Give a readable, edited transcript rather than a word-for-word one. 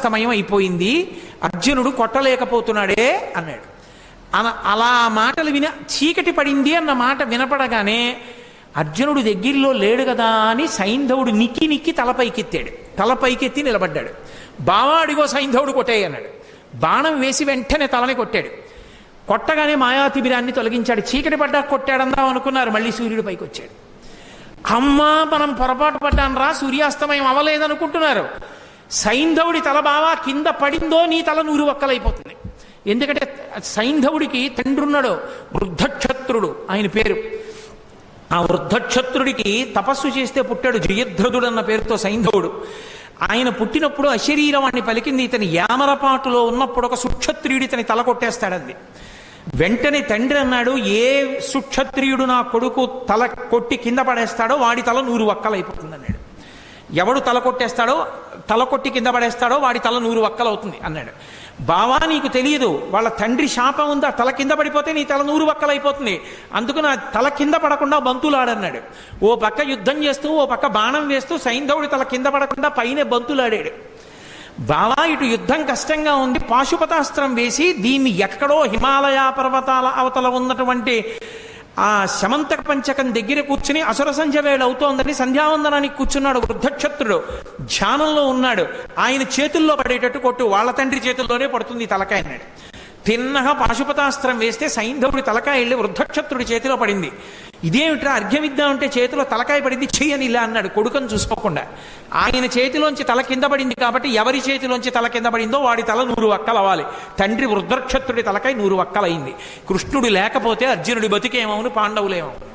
సూర్యాస్తమయం అయిపోయింది, అర్జునుడు కొట్టలేకపోతున్నాడే అన్నాడు. అలా ఆ మాటలు చీకటి పడింది అన్న మాట వినపడగానే అర్జునుడు దగ్గరలో లేడు కదా అని సైంధవుడు నిక్కి నిక్కి తలపైకెత్తాడు. తలపైకెత్తి నిలబడ్డాడు. బావా అడిగో సైంధవుడు కొట్టేయి అన్నాడు. బాణం వేసి వెంటనే తలని కొట్టాడు. కొట్టగానే మాయాతిబిరాన్ని తొలగించాడు. చీకటి పడ్డా కొట్టాడందాం అనుకున్నారు, మళ్ళీ సూర్యుడు పైకి వచ్చాడు. అమ్మా మనం పొరపాటు పడ్డాను రా, సూర్యాస్తమయం అవ్వలేదనుకుంటున్నారు. సైంధవుడి తల బావా కింద పడిందో నీ తల 100 వక్కలైపోతుంది. ఎందుకంటే సైంధవుడికి తండ్రి ఉన్నాడు, వృద్ధక్షత్రుడు ఆయన పేరు. ఆ వృద్ధక్షత్రుడికి తపస్సు చేస్తే పుట్టాడు జయద్రథుడు అన్న పేరుతో సైంధవుడు. ఆయన పుట్టినప్పుడు అశరీరవాణ్ణి పలికింది. ఇతని యామరపాటులో ఉన్నప్పుడు ఒక సుక్షత్రియుడి ఇతని తల కొట్టేస్తాడంది. వెంటనే తండ్రి అన్నాడు, ఏ సుక్షత్రియుడు నా కొడుకు తల కొట్టి కింద పడేస్తాడో వాడి తల 100 వక్కలైపోతుంది అన్నాడు. ఎవడు తల కొట్టేస్తాడో, తల కొట్టి కింద పడేస్తాడో వాడి తల 100 వక్కలవుతుంది అన్నాడు. బావా నీకు తెలియదు, వాళ్ళ తండ్రి శాపం ఉందా, తల కింద పడిపోతే నీ తల 100 వక్కలైపోతుంది, అందుకు నా తల కింద పడకుండా బంతులాడన్నాడు. ఓ పక్క యుద్ధం చేస్తూ ఓ పక్క బాణం వేస్తూ సైంధవుడి తల కింద పడకుండా పైన బంతులాడాడు. బావా ఇటు యుద్ధం కష్టంగా ఉంది, పాశుపతాస్త్రం వేసి దీన్ని ఎక్కడో హిమాలయ పర్వతాల అవతల ఉన్నటువంటి ఆ శమంతక పంచకం దగ్గర కూర్చుని అసుర సంధ్య వేళ అవుతోందని సంధ్యావందనానికి కూర్చున్నాడు వృద్ధక్షత్రుడు. ధ్యానంలో ఉన్నాడు. ఆయన చేతుల్లో పడేటట్టు కొట్టు, వాళ్ళ తండ్రి చేతుల్లోనే పడుతుంది తలకాయ అన్నాడు. తిన్నగా పాశుపతాస్త్రం వేస్తే సైంధవుడి తలకాయ వెళ్ళి వృద్ధక్షత్రుడి చేతిలో పడింది. ఇదేమిట్రా అర్ఘ్యమిద్దామంటే చేతిలో తలకాయ పడింది, చెయ్యని ఇలా అన్నాడు కొడుకని చూసుకోకుండా. ఆయన చేతిలోంచి తల కింద పడింది కాబట్టి ఎవరి చేతిలోంచి తల కింద పడిందో వాడి తల 100 వక్కలు అవ్వాలి. తండ్రి వృద్ధక్షత్రుడి తలకాయ 100 వక్కలైంది. కృష్ణుడు లేకపోతే అర్జునుడి బతికేమవును, పాండవులేమవును.